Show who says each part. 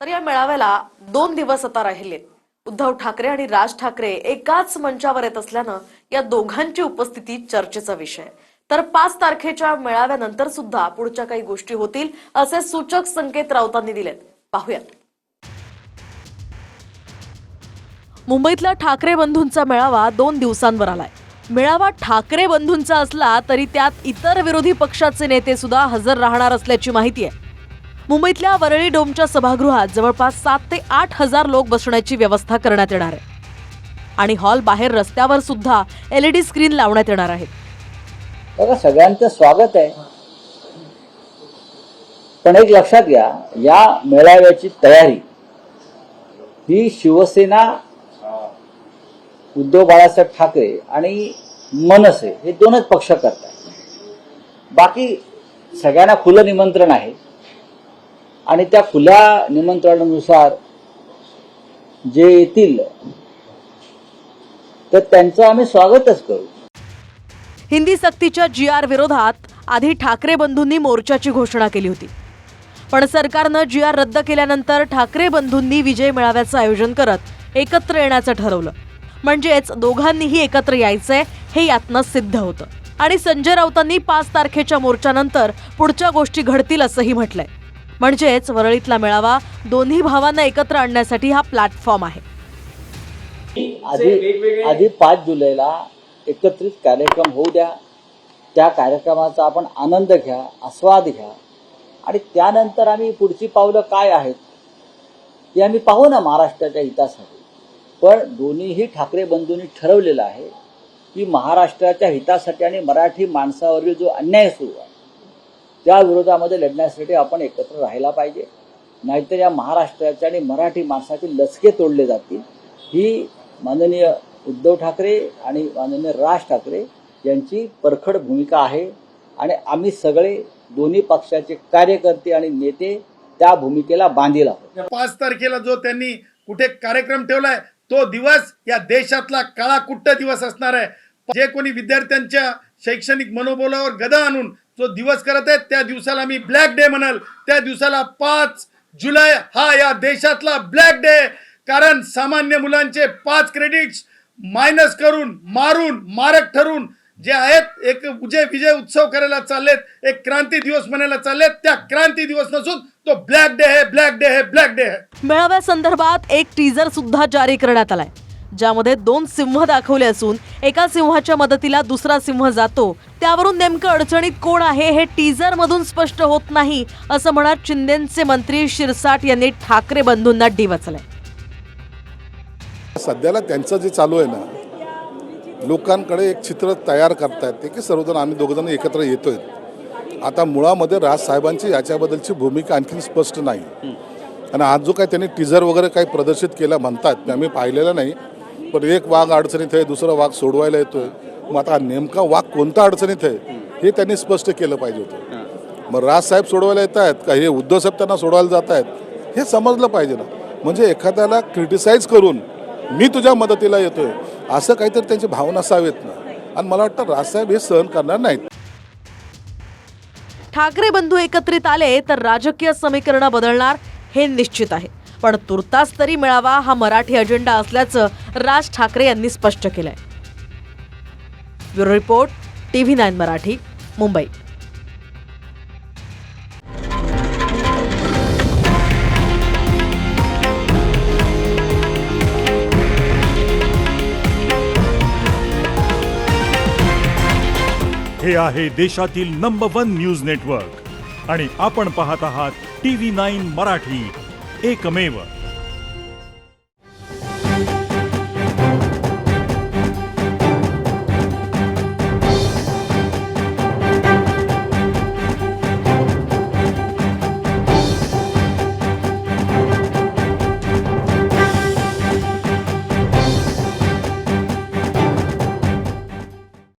Speaker 1: तर या मेळाव्याला 2 दिवस आता राहिलेत। उद्धव ठाकरे आणि राज ठाकरे एकाच मंचावर येत असल्यानं या दोघांची उपस्थिती चर्चेचा विषय। तर 5 तारखेच्या मेळाव्यानंतर सुद्धा पुढच्या काही गोष्टी होतील असे सूचक संकेत राऊतांनी दिलेत। पाहूयात। मुंबईतला ठाकरे बंधूंचा मेळावा 2 दिवसांवर आलाय। मेळावा ठाकरे बंधूंचा असला तरी त्यात इतर विरोधी पक्षाचे नेते सुद्धा हजर राहणार असल्याची माहिती आहे। मुंबईतल्या वरळी डोमच्या सभागृहात जवळपास 7 ते 8 हजार लोक बसण्याची व्यवस्था करण्यात येणार आहे आणि हॉल बाहेर रस्त्यावर सुद्धा LED स्क्रीन लावण्यात येणार आहेत।
Speaker 2: बघा, सगळ्यांचं स्वागत आहे, पण एक लक्षात घ्या, या मेळाव्याची तयारी ही शिवसेना, उद्धव बाळासाहेब ठाकरे आणि मनसे हे दोनच पक्ष करतात। बाकी सगळ्यांना खुलं निमंत्रण आहे आणि त्या खुल्या निमंत्रणानुसार जे येतील तर त्यांचं आम्ही स्वागतच करू।
Speaker 1: हिंदी सक्तीच्या GR विरोधात आधी ठाकरे बंधूंनी मोर्चाची घोषणा केली होती, पण सरकारनं GR रद्द केल्यानंतर ठाकरे बंधूंनी विजय मेळाव्याचं आयोजन करत एकत्र येण्याचं ठरवलं। म्हणजेच दोघांनीही एकत्र यायचंय हे यातनं सिद्ध होतं आणि संजय राऊतांनी 5 तारखेच्या मोर्चानंतर पुढच्या गोष्टी घडतील असंही म्हटलंय। म्हणजेच वरळीतला मेळावा दोन्ही भावांना एकत्र आणण्यासाठी हा प्लॅटफॉर्म आहे।
Speaker 2: आधी 5 जुलैला एकत्रित कार्यक्रम होऊ द्या, त्या कार्यक्रमाचा आपण आनंद घ्या, आस्वाद घ्या आणि त्यानंतर आम्ही पुढची पावलं काय आहेत ते आम्ही पाहू ना महाराष्ट्राच्या हितासाठी। पण दोन्हीही ठाकरे बंधूंनी ठरवलेलं आहे की महाराष्ट्राच्या हितासाठी आणि मराठी माणसावरील जो अन्याय सुरू आहे त्या विरोधामध्ये लढण्यासाठी आपण एकत्र राहायला पाहिजे, नाहीतर या महाराष्ट्राच्या आणि मराठी माणसातील लचके तोडले जातील। ही माननीय उद्धव ठाकरे आणि माननीय राज ठाकरे यांची परखड भूमिका आहे आणि आम्ही सगळे दोन्ही पक्षाचे कार्यकर्ते आणि नेते त्या भूमिकेला बांधील आहोत।
Speaker 3: 5 तारखेला जो त्यांनी कुठे कार्यक्रम ठेवलाय तो दिवस या देशातला काळाकुट्ट दिवस असणार आहे। जे कोणी विद्यार्थ्यांच्या शैक्षणिक मनोबलावर गदा आणून जो दिवस करत आहेत त्या दिवसाला मी ब्लॅक डे म्हणाल। त्या दिवसाला 5 जुलै हा या देशातला ब्लॅक डे, कारण सामान्य मुलांचे 5 क्रेडिट्स मायनस करून मारक ठरून जे आहेत एक विजय उत्सव करायला चाललेत, एक क्रांती दिवस म्हणायला चाललेत, त्या क्रांती दिवस नसून तो ब्लॅक डे है, ब्लॅक डे है, ब्लॅक डे है।
Speaker 1: मेळाव्या संदर्भात एक टीजर सुद्धा जारी करण्यात आलाय, ज्यामध्ये 2 सिंह दाखवले असून एका सिंहाच्या मदतीला दुसरा सिंह जातो। त्यावरून नेमकं अडचणीत कोण आहे हे टीजर मधून स्पष्ट होत नाही असं म्हणत शिंदेचे मंत्री शिरसाट यांनी ठाकरे बंधूंना डिवचलंय।
Speaker 4: सध्याला त्यांचं जे चालू आहे ना, लोकांकडे एक चित्र तयार करतायत ते की सर्वजण आम्ही दोघंजण एकत्र येतोय। आता मुळामध्ये राजसाहेबांची याच्याबद्दलची भूमिका आणखी स्पष्ट नाही आणि आज जो काही त्यांनी टीजर वगैरे काही प्रदर्शित केला म्हणतात आम्ही पाहिलेलं नाही, पण एक वाघ अडचणीत आहे, दुसरा वाघ सोडवायला येतोय। मग आता नेमका वाघ कोणता अडचणीत आहे हे त्यांनी स्पष्ट केलं पाहिजे होतं। मग राजसाहेब सोडवायला येत आहेत का हे उद्धव साहेब त्यांना सोडवायला जात आहेत हे समजलं पाहिजे ना। म्हणजे एखाद्याला क्रिटिसाइज करून मी तुझ्या मदतीला येतोय असं काहीतरी त्यांची भावना असावेत ना, आणि मला वाटतं राजसाहेब हे सहन करणार नाहीत।
Speaker 1: ठाकरे बंधू एकत्रित आले तर राजकीय समीकरण बदलणार हे निश्चित आहे, पण तुर्तास तरी मेळावा हा मराठी अजेंडा असल्याचं राज ठाकरे यांनी स्पष्ट केलंय। Bureau report, TV9 Marathi, Mumbai.
Speaker 5: हे आहे देशातील नंबर 1 न्यूज नेटवर्क आणि आपण पाहत आहात TV9 मराठी, एकमेव।